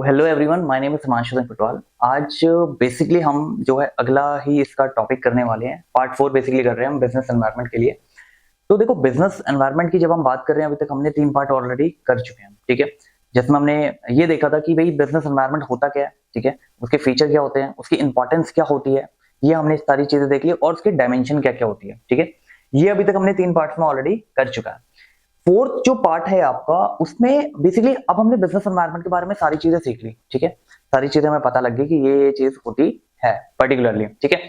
Hello everyone, my name is Himanshu Singh Patwal. आज basically हम जो है अगला ही इसका टॉपिक करने वाले हैं। पार्ट 4 बेसिकली कर रहे हैं हम बिजनेस एनवायरनमेंट के लिए। तो देखो, बिजनेस एनवायरनमेंट की जब हम बात कर रहे हैं, अभी तक हमने 3 पार्ट ऑलरेडी कर चुके हैं, ठीक है। जिसमें हमने ये देखा था कि भाई बिजनेस एनवायरनमेंट होता क्या है, ठीक है, उसके फीचर क्या होते हैं, उसकी इंपॉर्टेंस क्या होती है, ये हमने सारी चीजें देख ली, और उसकी डायमेंशन क्या क्या होती है, ठीक है। ये अभी तक हमने 3 पार्ट्स में ऑलरेडी कर चुका है। फोर्थ जो पार्ट है आपका, उसमें बेसिकली अब हमने बिजनेस एनवायरनमेंट के बारे में सारी चीजें सीख ली, ठीक है। सारी चीजें हमें पता लग गई कि ये चीज होती है पर्टिकुलरली, ठीक है।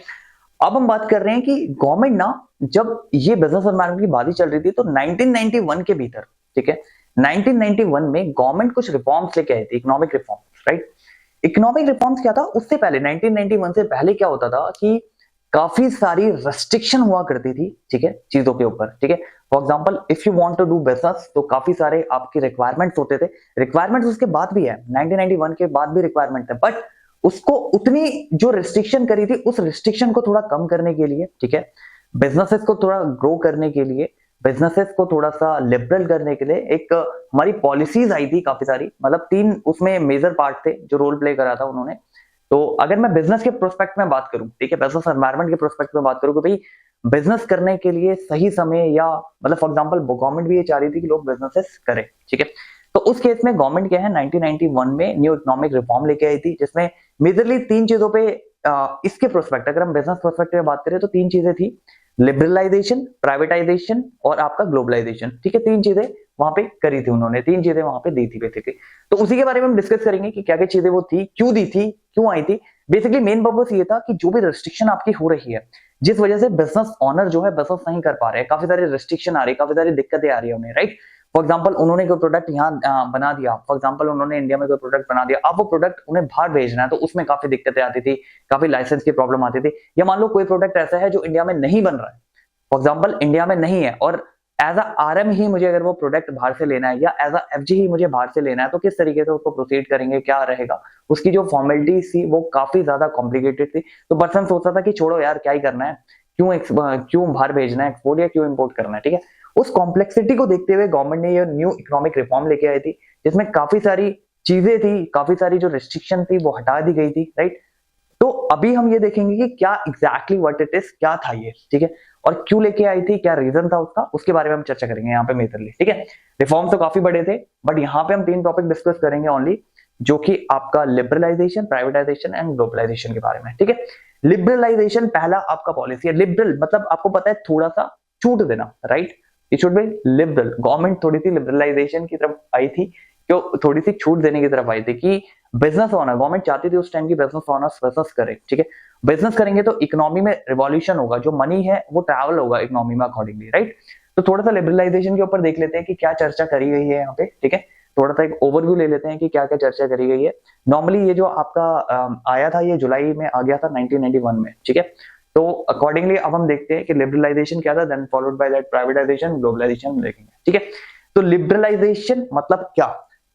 अब हम बात कर रहे हैं कि गवर्नमेंट ना, जब ये बिजनेस एनवायरनमेंट की बात ही चल रही थी तो 1991 के भीतर, ठीक है, 1991 में गवर्नमेंट कुछ रिफॉर्म्स लेके आई थी, economic reforms, right. Economic reforms क्या था उससे पहले, 1991 से पहले क्या होता था कि काफी सारी रेस्ट्रिक्शन हुआ करती थी, ठीक है, चीजों के ऊपर, ठीक है। For example, if you want to do business, तो काफी सारे आपके रिक्वायरमेंट्स होते थे। रिक्वायरमेंट्स उसके बाद भी है, 1991 के बाद भी रिक्वायरमेंट है, बट उसको उतनी जो रिस्ट्रिक्शन करी थी, उस रिस्ट्रिक्शन को थोड़ा कम करने के लिए, ठीक है, बिजनेसेस को थोड़ा ग्रो करने के लिए, बिजनेसेस को थोड़ा सा लिबरल करने के लिए एक हमारी पॉलिसीज आई थी काफी सारी। मतलब 3 उसमें मेजर पार्ट थे जो रोल प्ले करा था उन्होंने। तो अगर मैं बिजनेस के प्रोस्पेक्ट में बात करूं, ठीक है, बिजनेस एनवायरनमेंट के प्रोस्पेक्ट में बात करूं कि भाई बिजनेस करने के लिए सही समय, या मतलब फॉर एग्जांपल गवर्नमेंट भी ये चाह रही थी कि लोग बिजनेसेस करें, ठीक है। तो उस केस में गवर्नमेंट क्या है, 1991 में न्यू इकोनॉमिक रिफॉर्म लेके आई थी, जिसमें मेजरली 3 चीजों पे इसके प्रोस्पेक्ट, अगर हम बिजनेस प्रोस्पेक्ट में बात करें तो 3 चीजें थी: लिबरलाइजेशन, प्राइवेटाइजेशन और आपका ग्लोबलाइजेशन, ठीक है। 3 चीजें वहां पे करी थी उन्होंने, 3 चीजें वहां पे दी थी बेसिकली। तो उसी के बारे में हम डिस्कस करेंगे कि क्या क्या चीजें वो थी, क्यों दी थी, क्यों आई थी। बेसिकली मेन पर्पस ये था कि जो भी रिस्ट्रिक्शन आपकी हो रही है, जिस वजह से बिजनेस ओनर जो है बिजनेस नहीं कर पा रहे हैं, काफी सारी रिस्ट्रिक्शन आ रही है, काफी सारी दिक्कतें आ रही है उन्हें, राइट। फॉर एग्जाम्पल, उन्होंने कोई प्रोडक्ट यहाँ बना दिया, फॉर एग्जाम्पल उन्होंने इंडिया में कोई प्रोडक्ट बना दिया, अब वो प्रोडक्ट उन्हें बाहर भेजना है, तो उसमें काफी दिक्कतें आती थी, काफी लाइसेंस की प्रॉब्लम आती थी। या मान लो कोई प्रोडक्ट ऐसा है जो इंडिया में नहीं बन रहा है, फॉर एग्जाम्पल इंडिया में नहीं है, और एज अ आरएम ही मुझे अगर वो प्रोडक्ट बाहर से लेना है, या एज अ एफजी ही मुझे बाहर से लेना है, तो किस तरीके से उसको प्रोसीड करेंगे, क्या रहेगा, उसकी जो फॉर्मेलिटी थी वो काफी ज्यादा कॉम्प्लिकेटेड थी। तो पर्सन सोचता था कि छोड़ो यार, क्या ही करना है, क्यों बाहर भेजना है एक्सपोर्ट, या क्यों इंपोर्ट करना है, ठीक है। उस कॉम्प्लेक्सिटी को देखते हुए गवर्नमेंट ने ये न्यू इकोनॉमिक रिफॉर्म लेके आई थी, जिसमें काफी सारी चीजें थी, काफी सारी जो रिस्ट्रिक्शन थी वो हटा दी गई थी, राइट। तो अभी हम ये देखेंगे कि क्या एग्जैक्टली व्हाट इट इज, क्या था ये, ठीक है, और क्यों लेके आई थी, क्या रीजन था उसका, उसके बारे में हम चर्चा करेंगे यहाँ पे मेजरली, ठीक है। रिफॉर्म तो काफी बड़े थे, बट यहाँ पे हम 3 टॉपिक डिस्कस करेंगे ओनली, जो कि आपका लिबरलाइजेशन, प्राइवेटाइजेशन एंड ग्लोबलाइजेशन के बारे में, ठीक है। लिबरलाइजेशन पहला आपका पॉलिसी है। लिबरल मतलब आपको पता है थोड़ा सा छूट देना, right. It should be liberal. Government थोड़ी सी लिबरलाइजेशन की तरफ आई थी, क्यों, थोड़ी सी छूट देने की तरफ आई थी कि बिजनेस ओनर, गवर्नमेंट चाहती थी उस टाइम की बिजनेस ओनर्स बिजनेस करे, ठीक है। बिजनेस करेंगे तो इकोनॉमी में रिवॉल्यूशन होगा, जो मनी है वो ट्रैवल होगा इकोनॉमी में अकॉर्डिंगली, राइट। तो थोड़ा सा लिबरलाइजेशन के ऊपर देख लेते हैं कि क्या चर्चा करी गई है यहाँ पे, ठीक है। थोड़ा सा एक ओवरव्यू ले लेते हैं कि क्या क्या चर्चा करी गई है। नॉर्मली ये जो आपका आया था, ये जुलाई में आ गया था 1991 में, ठीक है। तो अकॉर्डिंगली अब हम देखते हैं कि लिबरलाइजेशन क्या था, then followed by that privatization, globalization देखेंगे, ठीक है। तो लिबरलाइजेशन मतलब क्या,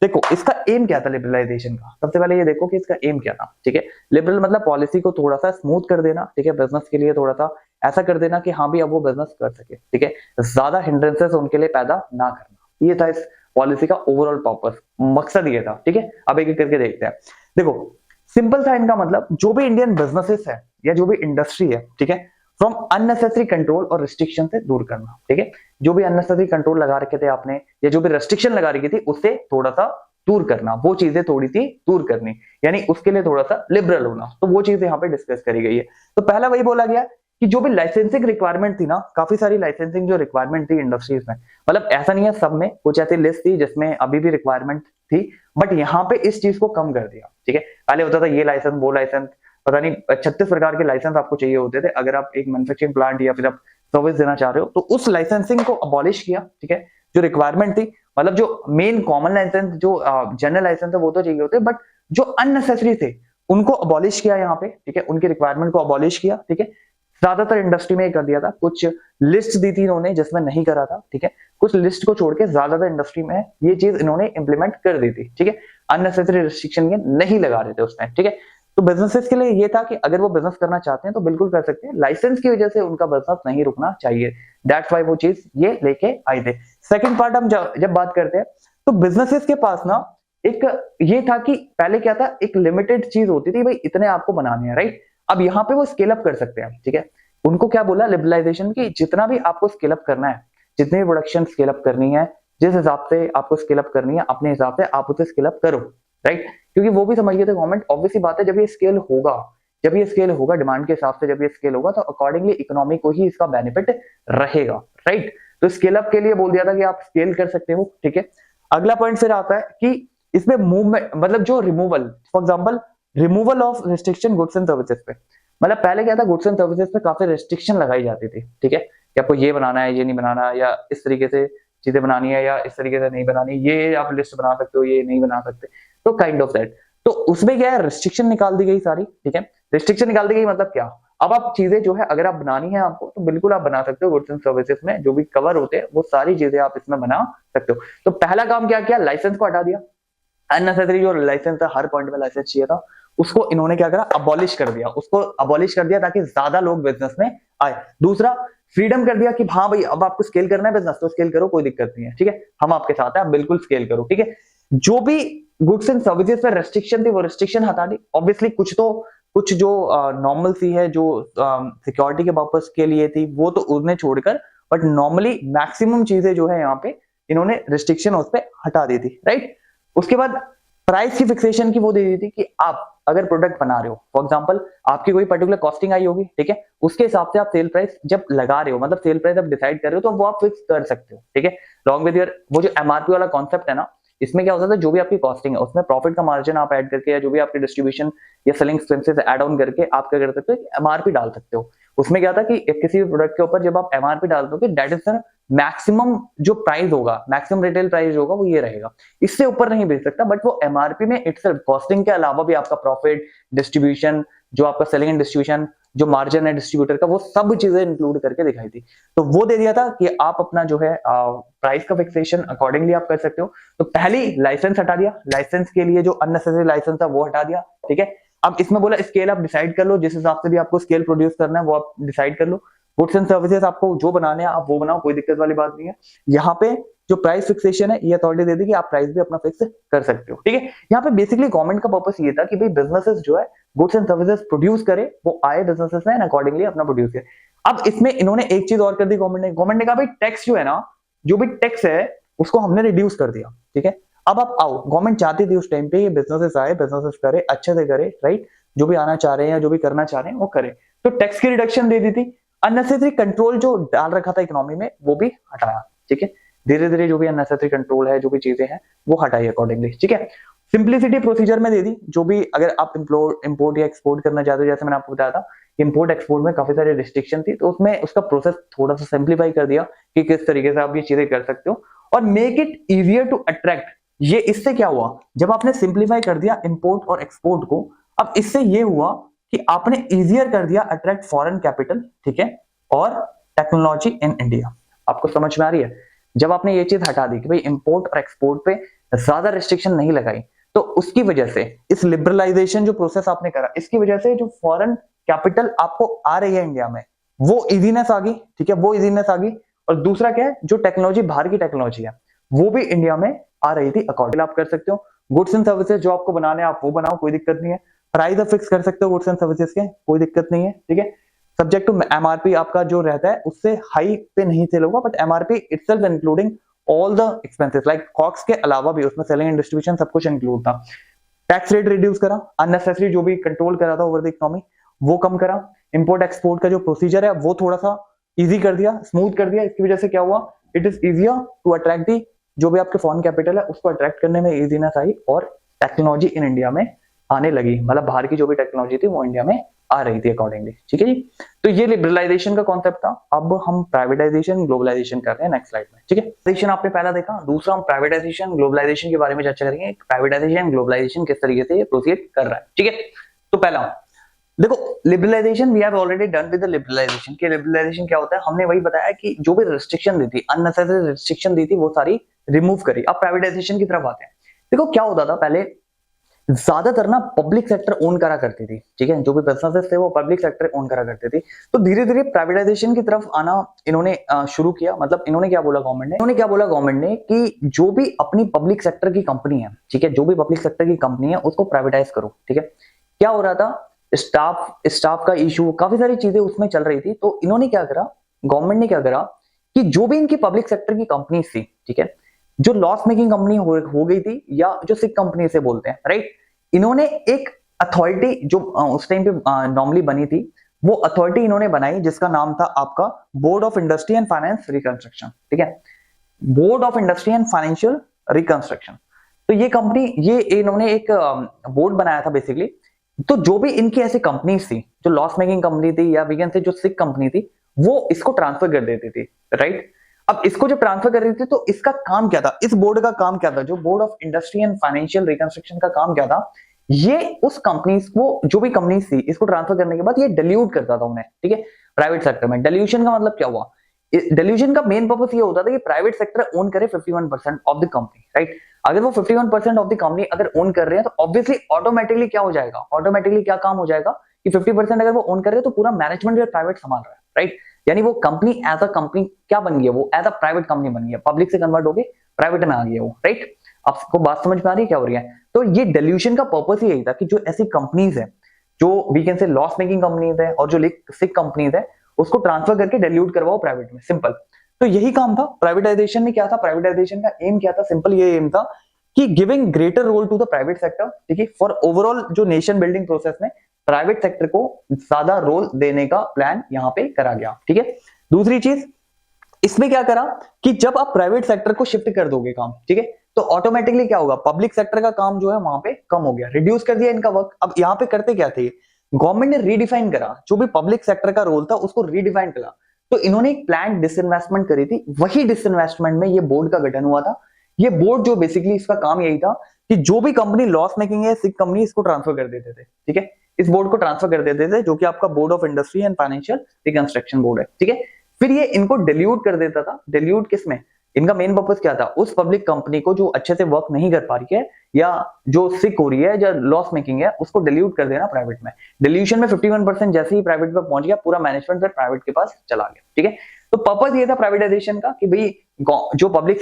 देखो इसका एम क्या था लिबरलाइजेशन का। सबसे पहले ये देखो कि इसका एम क्या था, ठीक है। लिबरल मतलब पॉलिसी को थोड़ा सा स्मूथ कर देना, ठीक है, बिजनेस के लिए थोड़ा सा ऐसा कर देना कि हाँ भी अब वो बिजनेस कर सके, ठीक है, ज्यादा हिंड्रेंसेस उनके लिए पैदा ना करना। ये था इस पॉलिसी का ओवरऑल पर्पस, मकसद ये था, ठीक है। अब एक एक करके देखते हैं। देखो सिंपल था इनका मतलब, जो भी इंडियन बिजनेसेस है या जो भी इंडस्ट्री है, ठीक है, फ्रॉम अननेसेसरी कंट्रोल और रिस्ट्रिक्शन से दूर करना, ठीक है। जो भी अननेसेसरी कंट्रोल लगा रखे थे आपने, या जो भी रेस्ट्रिक्शन लगा रखी थी, उससे थोड़ा सा दूर करना, वो चीजें थोड़ी सी दूर करनी, यानी उसके लिए थोड़ा सा लिबरल होना। तो वो चीज यहाँ पे डिस्कस करी गई है। तो पहला वही बोला गया कि जो भी लाइसेंसिंग रिक्वायरमेंट थी ना, काफी सारी लाइसेंसिंग जो रिक्वायरमेंट थी इंडस्ट्रीज में, मतलब ऐसा नहीं है सब में, कुछ ऐसी लिस्ट थी जिसमें अभी भी रिक्वायरमेंट थी, बट यहाँ पे इस चीज को कम कर दिया, ठीक है। पहले होता था ये लाइसेंस, वो लाइसेंस, पता नहीं 36 प्रकार के लाइसेंस आपको चाहिए होते थे अगर आप एक मैन्युफैक्चरिंग प्लांट या फिर आप सर्विस देना चाह रहे हो। तो उस लाइसेंसिंग को अबॉलिश किया, ठीक है। जो रिक्वायरमेंट थी, मतलब जो मेन कॉमन लाइसेंस, जो जनरल लाइसेंस है वो तो चाहिए होते, बट जो अननेसेसरी थे उनको अबॉलिश किया यहाँ पे, ठीक है। उनकी रिक्वायरमेंट को अबॉलिश किया, ठीक है। ज्यादातर इंडस्ट्री में कर दिया था, कुछ लिस्ट दी थी इन्होंने जिसमें नहीं करा था, ठीक है। कुछ लिस्ट को छोड़ के ज्यादातर इंडस्ट्री में ये चीज इन्होंने इंप्लीमेंट कर दी थी, ठीक है। अननेसेसरी रिस्ट्रिक्शन ये नहीं लगा रहे थे उस टाइम, ठीक है। तो बिजनेसेस के लिए ये था कि अगर वो बिजनेस करना चाहते हैं तो बिल्कुल कर सकते हैं, लाइसेंस की वजह से उनका बिजनेस नहीं रुकना चाहिए। दैट्स वाई वो चीज ये लेके आए थे। सेकंड पार्ट हम जब बात करते हैं, तो बिजनेसेस के पास ना एक ये था कि पहले क्या था, एक लिमिटेड चीज होती थी, भाई इतने आपको बनाने हैं, राइट। अब यहाँ पे वो स्केल अप कर सकते हैं, ठीक है। उनको क्या बोला लिबरलाइजेशन की, जितना भी आपको स्केल अप करना है, जितनी भी प्रोडक्शन स्केल अप करनी है, जिस हिसाब से आपको स्केल अप करनी है, अपने हिसाब से आप उसे स्केल अप करो, राइट। क्योंकि वो भी समझ गए थे गवर्नमेंट, ऑब्वियसली बात है, जब ये स्केल होगा, जब ये स्केल होगा डिमांड के हिसाब से, जब ये स्केल होगा तो अकॉर्डिंगली इकोनॉमी को ही इसका बेनिफिट रहेगा, राइट। तो स्केल अप के लिए बोल दिया था कि आप स्केल कर सकते हो, ठीक है। अगला पॉइंट फिर आता है कि इसमें मूवमेंट, मतलब जो removal, for example removal of restriction goods and services पे, मतलब पहले क्या था, गुड्स एंड सर्विसेज पे काफी रेस्ट्रिक्शन लगाई जाती थी, ठीक है, कि आपको ये बनाना है, ये नहीं बनाना, या इस तरीके से चीजें बनानी है, या इस तरीके से नहीं बनानी, ये आप लिस्ट बना सकते हो, ये नहीं बना सकते, तो काइंड ऑफ दैट। तो उसमें क्या है, रिस्ट्रिक्शन निकाल दी गई सारी, ठीक है। रिस्ट्रिक्शन निकाल दी गई मतलब क्या, अब आप चीजें जो है अगर आप बनानी है आपको, तो बिल्कुल आप बना सकते हो, गुड्स एंड सर्विसेज में जो भी कवर होते हैं वो सारी चीजें आप इसमें बना सकते हो। तो पहला काम क्या किया, लाइसेंस को हटा दिया, अननेसेसरी जो लाइसेंस था, हर पॉइंट में लाइसेंस चाहिए था, उसको इन्होंने क्या करा, अबॉलिश कर दिया, उसको अबॉलिश कर दिया ताकि ज्यादा लोग बिजनेस में आए। दूसरा, फ्रीडम कर दिया कि हाँ भाई अब आपको स्केल करना है बिजनेस तो स्केल करो, कोई दिक्कत नहीं है, ठीक है, हम आपके साथ है, आप बिल्कुल स्केल करो, ठीक है। जो भी गुड्स एंड सर्विसेज पर रेस्ट्रिक्शन थी वो रेस्ट्रिक्शन हटा दी, ऑब्वियसली कुछ जो नॉर्मल सी है, जो सिक्योरिटी के पर्पस के लिए थी वो तो उन्हें छोड़कर, बट नॉर्मली मैक्सिमम चीजें जो है यहाँ पे इन्होंने रिस्ट्रिक्शन उस पर हटा दी थी, राइट। उसके बाद प्राइस की फिक्सेशन की वो दे दी थी कि आप अगर प्रोडक्ट बना रहे हो, फॉर एग्जांपल आपकी कोई पर्टिकुलर कॉस्टिंग आई होगी, ठीक है, उसके हिसाब से आप सेल प्राइस जब लगा रहे हो, मतलब सेल प्राइस आप डिसाइड कर रहे हो, तो वो आप फिक्स कर सकते हो, ठीक है। लॉन्ग विद योर वो जो एमआरपी वाला कॉन्सेप्ट है ना, इसमें क्या होता है, जो भी आपकी कॉस्टिंग है उसमें प्रॉफिट का मार्जिन आप ऐड करके, या जो भी आपकी डिस्ट्रीब्यूशन या सेलिंग एक्सपेंसेस ऐड ऑन करके आप क्या कर सकते हो, एमआरपी डाल सकते हो। उसमें क्या था कि किसी भी प्रोडक्ट के ऊपर जब आप एमआरपी डाल दोगे, दैट इज द मैक्सिमम जो प्राइस होगा, मैक्सिमम रिटेल प्राइस होगा वो ये रहेगा, इससे ऊपर नहीं बेच सकता। बट वो एमआरपी में इटसेल्फ कॉस्टिंग के अलावा भी आपका प्रॉफिट, डिस्ट्रीब्यूशन, जो आपका सेलिंग एंड डिस्ट्रीब्यूशन, जो मार्जिन है डिस्ट्रीब्यूटर का, वो सब चीजें इंक्लूड करके दिखाई थी। तो वो दे दिया था कि आप अपना जो है प्राइस का फिक्सेशन अकॉर्डिंगली आप कर सकते हो। तो पहली लाइसेंस हटा दिया, लाइसेंस के लिए जो अननेसेसरी लाइसेंस था वो हटा दिया, ठीक है। अब इसमें बोला स्केल आप डिसाइड कर लो, जिस हिसाब से भी आपको स्केल प्रोड्यूस करना है वो आप डिसाइड कर लो। गुड्स एंड सर्विसेज आपको जो बनाने हैं आप वो बनाओ, कोई दिक्कत वाली बात नहीं है। यहाँ पे जो प्राइस फिक्सेशन है ये अथॉरिटी दे दी कि आप प्राइस भी अपना फिक्स कर सकते हो, ठीक है। यहाँ पे बेसिकली गवर्नमेंट का पर्पस ये था कि भाई बिजनेसेस जो है गुड्स एंड सर्विसेज प्रोड्यूस करे, वो आए बिजनेसेस में अकॉर्डिंगली अपना प्रोड्यूस करे। अब इसमें इन्होंने एक चीज और कर दी गवर्नमेंट ने कहा भाई टैक्स जो है ना, जो भी टैक्स है उसको हमने रिड्यूस कर दिया, ठीक है। अब आप आओ, गवर्नमेंट चाहती थी उस टाइम पे ये बिजनेसेस आए, बिजनेसेस करे, अच्छे से करे, राइट, जो भी आना चाह रहे हैं या जो भी करना चाह रहे हैं वो करे, तो टैक्स की रिडक्शन दे दी थी। अननेसेसरी कंट्रोल जो डाल रखा था इकोनॉमी में वो भी हटाया, ठीक है। धीरे धीरे जो भी अननेसेसरी कंट्रोल है, जो भी चीजें हैं वो हटाई अकॉर्डिंगली, ठीक है। सिंप्लिसिटी प्रोसीजर में दे दी, जो भी अगर आप इंपोर्ट या एक्सपोर्ट करना चाहते हो, जैसे मैंने आपको बताया था इंपोर्ट एक्सपोर्ट में काफी सारी रिस्ट्रिक्शन थी, तो उसमें उसका प्रोसेस थोड़ा सा सिंप्लीफाई कर दिया कि किस तरीके से आप ये चीजें कर सकते हो, और make it easier to attract. ये इससे क्या हुआ, जब आपने सिंप्लीफाई कर दिया इंपोर्ट और एक्सपोर्ट को, अब इससे ये हुआ कि आपने इजियर कर दिया अट्रैक्ट फॉरेन कैपिटल, ठीक है, और टेक्नोलॉजी इन इंडिया। आपको समझ में आ रही है, जब आपने ये चीज हटा दी कि भाई इंपोर्ट और एक्सपोर्ट पे ज्यादा रिस्ट्रिक्शन नहीं लगाई, तो उसकी वजह से इस लिबरलाइजेशन जो प्रोसेस आपने करा, इसकी वजह से जो फॉरेन कैपिटल आपको आ रही है इंडिया में, वो इजीनेस आ गई, ठीक है, वो इजीनेस आ गई। और दूसरा क्या है, जो टेक्नोलॉजी बाहर की टेक्नोलॉजी है वो भी इंडिया में आ रही थी, अकॉर्डिंग आप कर सकते हो। गुड्स एंड सर्विसेज जो आपको बनाने आप वो बनाओ, कोई दिक्कत नहीं है। प्राइस आप फिक्स कर सकते हो गुड्स एंड सर्विसेज के, कोई दिक्कत नहीं है, ठीक है। सब्जेक्ट टू एमआरपी आपका जो रहता है उससे हाई पे नहीं सेल होगा, but MRP itself including all the expenses like कॉक्स के अलावा भी उसमें सेलिंग एंड डिस्ट्रीब्यूशन सब कुछ इंक्लूड था। टैक्स रेट रिड्यूस करा, अननेसेसरी जो भी कंट्रोल करा था ओवर द इकोनॉमी वो कम करा। इंपोर्ट एक्सपोर्ट का जो प्रोसीजर है वो थोड़ा सा इजी कर दिया, स्मूथ कर दिया। इसकी वजह से क्या हुआ, it is easier to attract the, जो भी आपके फॉरेन कैपिटल है उसको अट्रैक्ट करने में इजीनेस आई, और टेक्नोलॉजी इन इंडिया में आने लगी, मतलब बाहर की जो भी टेक्नोलॉजी थी वो इंडिया में आ रही थी अकॉर्डिंगली, ठीक है जी। तो ये लिबरलाइजेशन का कॉन्सेप्ट था। अब हम प्राइवेटाइजेशन ग्लोबलाइजेशन कर रहे हैं नेक्स्ट स्लाइड में, ठीक है। प्राइवेटाइजेशन आपने पहला देखा, दूसरा हम प्राइवेटाइजेशन ग्लोबलाइजेशन के बारे में चर्चा करेंगे। प्राइवेटाइजेशन ग्लोबलाइजेशन किस तरीके से प्रोसीड कर रहा है, ठीक है। तो पहला देखो liberalization, we have already done with the liberalization. के लिबरलाइजेशन क्या होता है, हमने वही बताया कि जो भी रिस्ट्रिक्शन दी थी, अननेसेसरी रिस्ट्रिक्शन दी थी, वो सारी रिमूव करी। अब प्राइवेटाइजेशन की तरफ आते हैं। देखो क्या होता था पहले, ज्यादातर ना पब्लिक सेक्टर ओन करा करती थी, ठीक है, जो भी बिजनेसेस थे वो पब्लिक सेक्टर ओन करा करते थे। तो धीरे धीरे प्राइवेटाइजेशन की तरफ आना इन्होंने शुरू किया। मतलब इन्होंने क्या बोला गवर्नमेंट ने कि जो भी अपनी पब्लिक सेक्टर की कंपनी है, ठीक है, जो भी पब्लिक सेक्टर की कंपनी है उसको प्राइवेटाइज करो, ठीक है। क्या हो रहा था, स्टाफ का इशू, काफी सारी चीजें उसमें चल रही थी। तो इन्होंने क्या करा, गवर्नमेंट ने क्या करा कि जो भी इनकी पब्लिक सेक्टर की कंपनी थी, ठीक है, जो लॉस मेकिंग कंपनी हो गई थी या जो सिक कंपनी से बोलते हैं, राइट, इन्होंने एक अथॉरिटी जो उस टाइम पे नॉर्मली बनी थी, वो अथॉरिटी इन्होंने बनाई जिसका नाम था आपका board of industry and finance reconstruction, ठीक है, board of industry and financial reconstruction. तो ये कंपनी, ये इन्होंने एक बोर्ड बनाया था बेसिकली। तो जो भी इनकी ऐसी कंपनीज थी जो लॉस मेकिंग कंपनी थी या वीगन से जो सिक कंपनी थी, वो इसको ट्रांसफर कर देती थी, राइट। अब इसको जब ट्रांसफर कर रही थी तो इसका काम क्या था, इस बोर्ड का काम क्या था, जो board of industry and financial reconstruction का काम क्या था, ये उस कंपनीज को, जो भी कंपनीज थी, इसको ट्रांसफर करने के बाद ये डिल्यूट करता था उन्हें, ठीक है, प्राइवेट सेक्टर में। डिल्यूशन का मतलब क्या हुआ, डिल्यूशन का मेन पर्पस ये होता था कि प्राइवेट सेक्टर ओन करे 51% ऑफ द कंपनी, राइट। अगर वो 51% ऑफ द कंपनी अगर ओन कर रहे हैं तो ऑब्वियसली ऑटोमेटिकली क्या हो जाएगा, ऑटोमेटिकली क्या काम हो जाएगा कि 50% अगर वो ओन कर रहे हैं तो पूरा मैनेजमेंट जो प्राइवेट संभाल रहा है, राइट। यानी वो कंपनी एज अ कंपनी क्या बन गई है, वो एज अ प्राइवेट कंपनी बन गई है, पब्लिक से कन्वर्ट होके प्राइवेट में आ गई है वो, राइट। आपको बात समझ में आ रही है क्या हो रही है। तो ये डिल्यूशन का पर्पस ही यही था कि जो ऐसी कंपनीज है, जो we can say loss making companies है और जो सिक कंपनीज है, उसको ट्रांसफर करके डिल्यूट करवाओ प्राइवेट में, सिंपल। तो यही काम था प्राइवेटाइजेशन में। क्या था प्राइवेटाइजेशन का एम, क्या था, सिंपल ये एम था कि giving greater role to the private sector, ठीक है, फॉर ओवरऑल जो नेशन बिल्डिंग प्रोसेस में प्राइवेट सेक्टर को ज्यादा रोल देने का प्लान यहां पे करा गया, ठीक है। दूसरी चीज इसमें क्या करा कि जब आप प्राइवेट सेक्टर को शिफ्ट कर दोगे काम, ठीक है, तो ऑटोमेटिकली क्या होगा, पब्लिक सेक्टर का काम जो है वहां पे कम हो गया, रिड्यूस कर दिया इनका वर्क। अब यहां पे करते क्या थे, गवर्नमेंट ने रीडिफाइन करा, जो भी पब्लिक सेक्टर का रोल था उसको रीडिफाइन करा। तो इन्होंने एक प्लान डिसइन्वेस्टमेंट करी थी, वही डिसइन्वेस्टमेंट में ये बोर्ड का गठन हुआ था। ये बोर्ड जो बेसिकली इसका काम यही था कि जो भी कंपनी लॉस मेकिंग है, सिक कंपनी, इसको ट्रांसफर कर देते थे, ठीक है, इस बोर्ड को ट्रांसफर कर देते थे, जो कि आपका board of industry and financial reconstruction board है, ठीक है। फिर ये इनको डिल्यूट कर देता था। डिल्यूट किसमें, इनका मेन पर्पस क्या था, उस पब्लिक कंपनी को जो अच्छे से वर्क नहीं कर पा रही है या जो सिक हो रही है या लॉस मेकिंग है, उसको डिल्यूट कर देना प्राइवेट में। डिल्यूशन में 51% जैसे ही प्राइवेट पे पहुंच गया, पूरा मैनेजमेंट फिर प्राइवेट के पास चला गया, ठीक है। तो पर्पस ये था प्राइवेटाइजेशन का कि भाई जो पब्लिक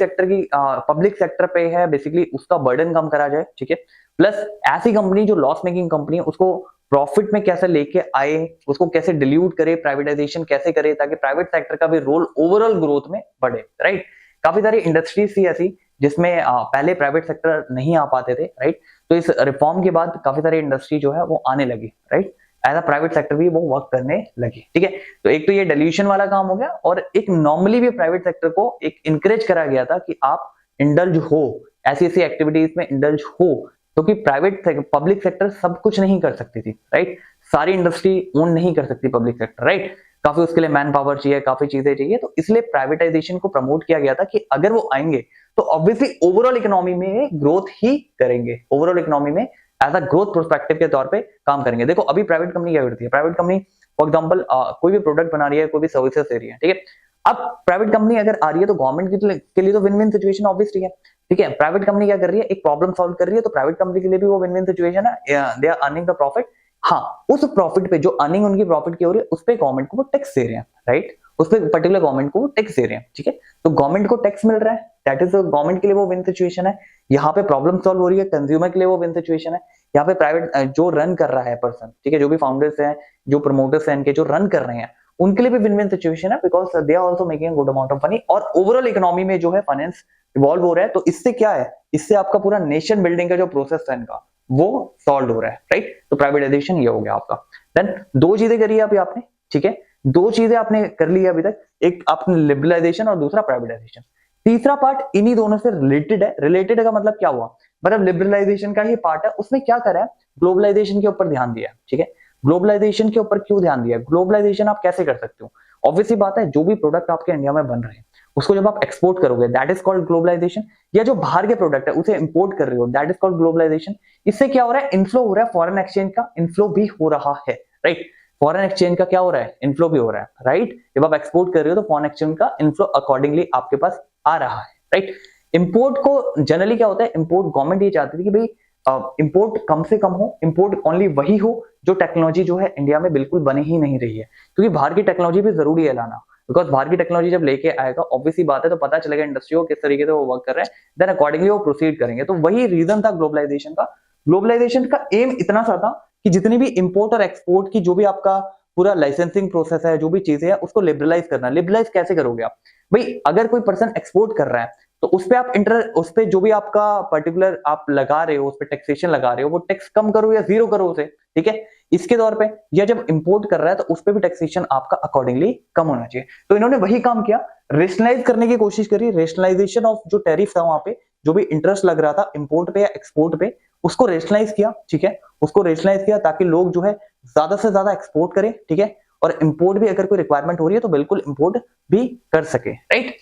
सेक्टर पे है बेसिकली उसका बर्डन कम करा जाए, ठीक है। प्लस ऐसी कंपनी जो लॉस मेकिंग कंपनी है उसको प्रॉफिट में कैसे लेके आए, उसको कैसे डिल्यूट करे, प्राइवेटाइजेशन कैसे करे, ताकि प्राइवेट सेक्टर का भी रोल ओवरऑल ग्रोथ में बढ़े, राइट। काफी सारी इंडस्ट्रीज थी ऐसी जिसमें पहले प्राइवेट सेक्टर नहीं आ पाते थे, राइट। तो इस रिफॉर्म के बाद काफी सारी इंडस्ट्री जो है वो आने लगी, right, as a private sector भी वो वर्क करने लगी, ठीक है। तो एक तो ये डिल्यूशन वाला काम हो गया, और एक नॉर्मली भी प्राइवेट सेक्टर को एक इंकरेज करा गया था कि आप इंडल्ज हो, ऐसी ऐसी एक्टिविटीज में इंडल्ज हो, क्योंकि प्राइवेट पब्लिक सेक्टर सब कुछ नहीं कर सकती थी, राइट। सारी इंडस्ट्री ओन नहीं कर सकती पब्लिक सेक्टर, राइट। काफी उसके लिए मैन पावर चाहिए, काफी चीजें चाहिए। तो इसलिए प्राइवेटाइजेशन को प्रमोट किया गया था कि अगर वो आएंगे तो ऑब्वियसली ओवरऑल इकोनॉमी में ग्रोथ ही करेंगे, ओवरऑल इकोनॉमी में एज अ ग्रोथ प्रोस्पेक्टिव के तौर पे काम करेंगे। देखो अभी प्राइवेट कंपनी क्या करती है, प्राइवेट कंपनी फॉर एग्जांपल कोई भी प्रोडक्ट बना रही है, कोई भी सर्विसेज दे रही है, ठीक है। अब प्राइवेट कंपनी अगर आ रही है तो गवर्नमेंट के लिए तो विन विन सिचुएशन ऑब्वियसली है, ठीक है। प्राइवेट कंपनी क्या कर रही है, एक प्रॉब्लम सॉल्व कर रही है, तो प्राइवेट कंपनी के लिए भी वो विन विन सिचुएशन है, they are earning the profit. हाँ, उस प्रॉफिट पे जो अर्निंग उनकी प्रॉफिट की हो रही है उस पे गवर्नमेंट को वो टैक्स दे रहे हैं, राइट, उस पे पर्टिकुलर गवर्नमेंट को टैक्स दे रहे हैं, ठीक है। तो गवर्नमेंट को टैक्स मिल रहा है, दैट इज गवर्नमेंट के लिए वो विन सिचुएशन है। यहाँ पे प्रॉब्लम सॉल्व हो रही है, कंज्यूमर के लिए वो विन सिचुएशन है। यहाँ पे प्राइवेट जो रन कर रहा है पर्सन, ठीक है, जो भी फाउंडर्स हैं, जो प्रमोटर्स हैं, इनके जो रन कर रहे हैं, उनके लिए भी विन विन सिचुएशन है, because they are also making good amount of money, और ओवरऑल इकोनॉमी में जो है फाइनेंस इवॉल्व हो रहा है। तो इससे क्या है, इससे आपका पूरा नेशन बिल्डिंग का जो प्रोसेस है इनका वो सॉल्व हो रहा है, राइट। तो प्राइवेटाइजेशन ये हो गया आपका। देन दो चीजें करी है अभी आपने, ठीक है, दो चीजें आपने कर ली है अभी तक, एक आपने लिबरलाइजेशन और दूसरा प्राइवेटाइजेशन। तीसरा पार्ट इन्हीं दोनों से रिलेटेड है। रिलेटेड का मतलब क्या हुआ, मतलब लिबरलाइजेशन का ही पार्ट है, उसमें क्या करा है, ग्लोबलाइजेशन के ऊपर ध्यान दिया है, ठीक है। ग्लोबलाइजेशन के ऊपर क्यों ध्यान दिया, ग्लोबलाइजेशन आप कैसे कर सकते हो, ऑब्वियसली बात है, जो भी प्रोडक्ट आपके इंडिया में बन रहे हैं उसको जब आप एक्सपोर्ट करोगे दैट इज कॉल्ड ग्लोबलाइजेशन, या जो बाहर के प्रोडक्ट है उसे इंपोर्ट कर रहे हो दैट इज कॉल्ड ग्लोबलाइजेशन। इससे क्या हो रहा है, इनफ्लो हो रहा है, फॉरेन एक्सचेंज का इनफ्लो भी हो रहा है, राइट। फॉरेन एक्सचेंज का क्या हो रहा है, इनफ्लो भी हो रहा है, राइट। जब आप एक्सपोर्ट कर रहे हो तो फॉरेन एक्सचेंज का इनफ्लो अकॉर्डिंगली आपके पास आ रहा है, राइट। इंपोर्ट को जनरली क्या होता है, इंपोर्ट गवर्नमेंट ये चाहती थी कि भाई इंपोर्ट कम से कम हो, इंपोर्ट ओनली वही हो जो टेक्नोलॉजी जो है इंडिया में बिल्कुल बने ही नहीं रही है, क्योंकि बाहर की टेक्नोलॉजी भी जरूरी है लाना, बिकॉज बाहर की टेक्नोलॉजी जब लेके आएगा ऑब्वियसली बात है तो पता चलेगा इंडस्ट्री को किस तरीके से वो वर्क कर रहे हैं, देन अकॉर्डिंगली वो प्रोसीड करेंगे। तो वही रीजन था ग्लोबलाइजेशन का। ग्लोबलाइजेशन का एम इतना सा था कि जितनी भी इंपोर्ट और एक्सपोर्ट की जो भी आपका पूरा लाइसेंसिंग प्रोसेस है, जो भी चीजें है, उसको लिबरलाइज करना। लिबरलाइज कैसे करोगे आप भाई? अगर कोई पर्सन एक्सपोर्ट कर रहा है तो उस पे आप उस पे जो भी आपका पर्टिकुलर आप लगा रहे हो, उस पे टैक्सेशन लगा रहे हो, वो टैक्स कम करो या जीरो करो उसे, ठीक है, इसके तौर पे। या जब इंपोर्ट कर रहा है तो उस पे भी टैक्सेशन आपका अकॉर्डिंगली कम होना चाहिए। तो इन्होंने वही काम किया, रेशनलाइज करने की कोशिश करी। रेशनलाइजेशन ऑफ जो टैरिफ था, वहां पे जो भी इंटरेस्ट लग रहा था इंपोर्ट पे या एक्सपोर्ट पे, उसको रेशनलाइज किया, ठीक है, उसको रेशनलाइज किया ताकि लोग जो है ज्यादा से ज्यादा एक्सपोर्ट करें, ठीक है, और इंपोर्ट भी अगर कोई रिक्वायरमेंट हो रही है तो बिल्कुल इंपोर्ट भी कर सके, right,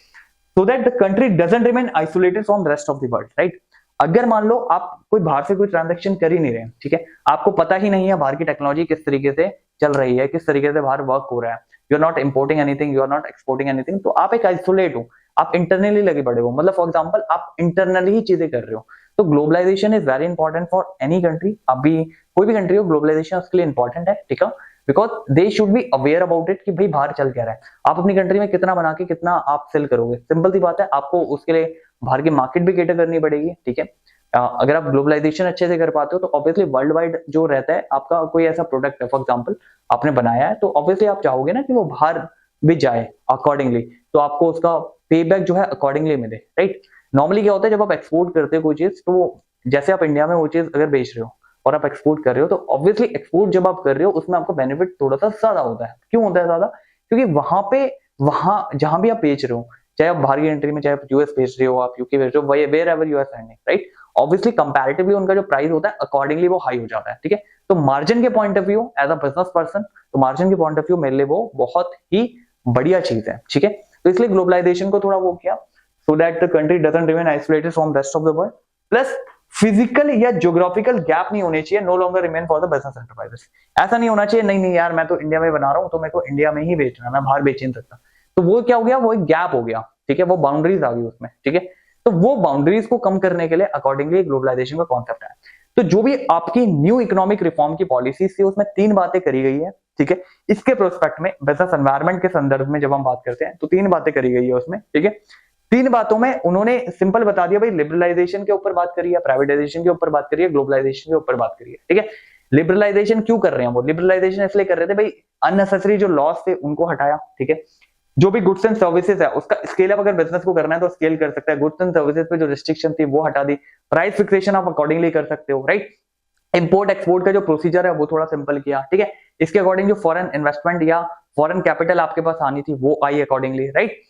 so that the country doesn't remain isolated from rest of the world, right. अगर मान लो आप कोई बाहर से कोई ट्रांजैक्शन कर ही नहीं रहे, ठीक है, आपको पता ही नहीं है बाहर की टेक्नोलॉजी किस तरीके से चल रही है, किस तरीके से बाहर वर्क हो रहा है, you are not importing anything, you are not exporting anything, तो आप एक आइसोलेट हो, आप इंटरनली लगे पड़े हो, मतलब फॉर एग्जांपल आप इंटरनली ही चीजें कर रहे हो। तो globalization is very important for any country. अभी कोई भी कंट्री हो, ग्लोबलाइजेशन उसके लिए इंपॉर्टेंट है, ठीक है, because they should be aware about it कि भाई बाहर चल क्या रहा है। आप अपनी कंट्री में कितना बना के कितना आप सेल करोगे, सिंपल सी बात है, आपको उसके लिए बाहर की मार्केट भी केटर करनी पड़ेगी, ठीक है। अगर आप ग्लोबलाइजेशन अच्छे से कर पाते हो तो ऑब्वियसली वर्ल्ड वाइड जो रहता है आपका कोई ऐसा प्रोडक्ट है, फॉर एग्जांपल आपने बनाया है, तो ऑब्वियसली आप चाहोगे ना कि वो बाहर भी जाए अकॉर्डिंगली, तो आपको उसका पे बैक जो है अकॉर्डिंगली मिले, राइट। नॉर्मली क्या होता है, जब आप एक्सपोर्ट करते हो कोई चीज, तो जैसे आप इंडिया में वो चीज अगर बेच रहे हो और आप एक्सपोर्ट कर रहे हो, तो ऑब्वियसली एक्सपोर्ट जब आप कर रहे हो उसमें आपको बेनिफिट थोड़ा सा ज्यादा होता है। क्यों होता है ज्यादा? क्योंकि वहां पे, वहां जहां भी आप बेच रहे हो, चाहे आप बाहर की कंट्री में, चाहे आप यूएस बेच रहे हो, आप यूके बेच रहे हो, wherever you are sending, right, obviously comparatively उनका जो प्राइस होता है अकॉर्डिंगली वो हाई हो जाता है, ठीक है। तो मार्जिन के point of view, as a business person, तो मार्जिन के पॉइंट ऑफ व्यू मेरे लिए वो बहुत ही बढ़िया चीज है, ठीक है। तो इसलिए ग्लोबलाइजेशन को थोड़ा वो किया, so that the country doesn't remain isolated from rest of the world, plus physical या ज्योग्राफिकल गैप नहीं होने चाहिए, no longer remain for the business enterprises. ऐसा नहीं होना चाहिए, नहीं नहीं यार मैं तो इंडिया में बना रहा हूं तो मेरे को इंडिया में ही बेचना है, मैं बाहर बेच नहीं सकता। तो वो क्या हो गया, वो एक गैप हो गया, ठीक है, वो बाउंड्रीज आ गई उसमें, ठीक है। तो वो बाउंड्रीज को कम करने के लिए अकॉर्डिंगली ग्लोबलाइजेशन का कॉन्सेप्ट है। तो जो भी आपकी न्यू इकोनॉमिक रिफॉर्म की पॉलिसीज थी उसमें 3 बातें करी गई है, ठीक है। इसके प्रोस्पेक्ट में बिजनेस एनवायरनमेंट के संदर्भ में जब हम बात करते हैं तो 3 बातें करी गई है उसमें, ठीक है। 3 बातों में उन्होंने सिंपल बता दिया भाई, लिबरलाइजेशन के ऊपर बात करी है, प्राइवेटाइजेशन के ऊपर बात करी है, ग्लोबलाइजेशन के ऊपर बात करी है, ठीक है। लिबरलाइजेशन क्यों कर रहे हैं वो? लिबरलाइजेशन इसलिए कर रहे थे भाई, अननेसेसरी जो लॉस थे उनको हटाया, ठीक है। जो भी गुड्स एंड सर्विसेज है उसका स्केल अप अगर बिजनेस को करना है तो स्केल कर सकता है, गुड्स एंड सर्विसेज पे जो रिस्ट्रिक्शन थी वो हटा दी, प्राइस फिक्सेशन आप अकॉर्डिंगली कर सकते हो, राइट। इंपोर्ट एक्सपोर्ट का जो प्रोसीजर है वो थोड़ा सिंपल किया, ठीक है। इसके अकॉर्डिंग जो फॉरेन इन्वेस्टमेंट या फॉरेन कैपिटल आपके पास आनी थी वो आई अकॉर्डिंगली, राइट।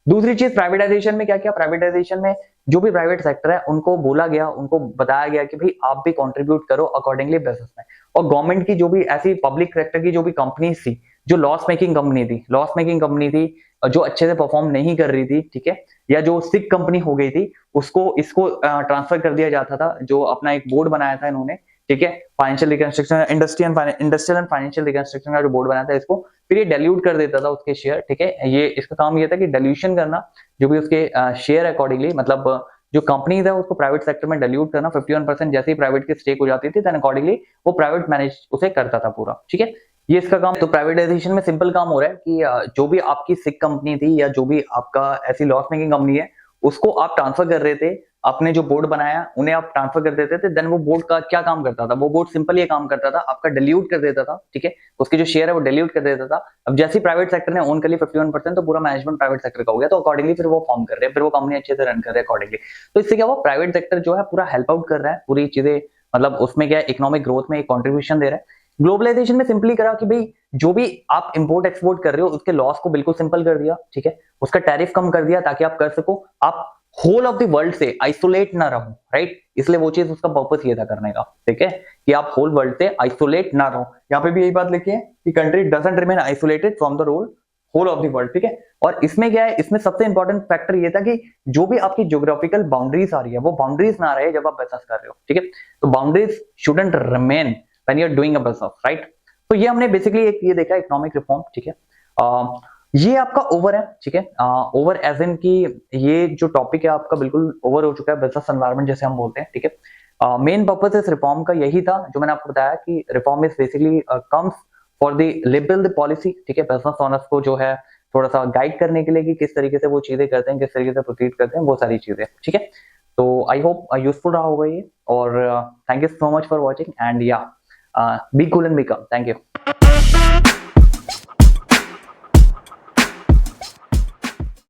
दूसरी चीज प्राइवेटाइजेशन में क्या किया, प्राइवेटाइजेशन में जो भी प्राइवेट सेक्टर है उनको बोला गया, उनको बताया गया कि भाई आप भी कंट्रीब्यूट करो अकॉर्डिंगली बिजनेस में। और गवर्नमेंट की जो भी ऐसी पब्लिक सेक्टर की जो भी कंपनीज थी, जो लॉस मेकिंग कंपनी थी, लॉस मेकिंग कंपनी थी, जो अच्छे से परफॉर्म नहीं कर रही थी, ठीक है, या जो सिक कंपनी हो गई थी, उसको इसको ट्रांसफर कर दिया जाता था। जो अपना एक बोर्ड बनाया था इन्होंने, ठीक है, financial reconstruction, industrial and financial reconstruction का जो बोर्ड बनाया था इसको, फिर ये डाइल्यूट कर देता था उसके शेयर, ठीक है। ये इसका काम ये था कि डाइल्यूशन करना जो भी उसके शेयर अकॉर्डिंगली, मतलब जो कंपनीज है उसको प्राइवेट सेक्टर में डाइल्यूट करना। 51% जैसे ही प्राइवेट की स्टेक हो जाती थी देन अकॉर्डिंगली वो प्राइवेट मैनेज उसे करता था पूरा, ठीक है, ये इसका काम। तो प्राइवेटाइजेशन में सिंपल काम हो रहा है कि जो भी आपकी सिक कंपनी थी या जो भी आपका ऐसी लॉस मेकिंग कंपनी है उसको आप ट्रांसफर कर रहे थे, आपने जो बोर्ड बनाया उन्हें आप ट्रांसफर कर देते थे। देन वो बोर्ड का क्या काम करता था, वो बोर्ड सिंपल ये काम करता था, आपका डिल्यूट कर देता था, ठीक है, उसके जो शेयर है वो डिल्यूट कर देता था। अब जैसे प्राइवेट सेक्टर ने ओन कर लिया 51%, तो पूरा मैनेजमेंट प्राइवेट सेक्टर का हो गया, तो अकॉर्डिंगली फिर वो फॉर्म कर रहे हैं, फिर वो कंपनी अच्छे से रन कर रहे हैं अकॉर्डिंगली। तो इससे क्या हुआ, प्राइवेट सेक्टर जो है पूरा हेल्प आउट कर रहा है, पूरी चीजें, मतलब उसमें क्या है, इकोनॉमिक ग्रोथ में एक कॉन्ट्रीब्यूशन दे रहा है। ग्लोबलाइजेशन में सिंपली करा कि भाई जो भी आप इंपोर्ट एक्सपोर्ट कर रहे हो उसके लॉस को बिल्कुल सिंपल कर दिया, ठीक है, उसका टैरिफ कम कर दिया ताकि आप कर सको, आप होल ऑफ द वर्ल्ड से आइसोलेट ना रहो, राइट। इसलिए वो चीज, उसका पर्पस ये था करने का, ठीक है, कि आप होल वर्ल्ड से आइसोलेट ना रहो। यहाँ पे भी यही बात लिखी है कि country doesn't remain isolated from the whole of the world, ठीक है। और इसमें क्या है, इसमें सबसे इंपॉर्टेंट फैक्टर ये था कि जो भी आपकी ज्योग्राफिकल बाउंड्रीज आ रही है वो बाउंड्रीज ना रहे जब आप बिजनेस कर रहे हो, ठीक है। तो boundaries shouldn't remain when you are doing a business, right. तो ये हमने बेसिकली एक ये देखा इकोनॉमिक रिफॉर्म, ठीक है। ये आपका ओवर है, ठीक है, ओवर एज इन की ये जो टॉपिक है आपका बिल्कुल ओवर हो चुका है, बिजनेस एनवायरनमेंट जैसे हम बोलते हैं, ठीक है। मेन पर्पस इस रिफॉर्म का यही था जो मैंने आपको बताया कि reform is basically comes for the liberal policy, ठीक है, बिजनेस ओनर्स को जो है थोड़ा सा गाइड करने के लिए कि किस तरीके से वो चीजें करते हैं, किस तरीके से प्रोसीड करते हैं, वो सारी चीजें, ठीक है। तो आई होप यूजफुल रहा होगा ये, और thank you so much for watching, and yeah be cool and be calm. Thank you.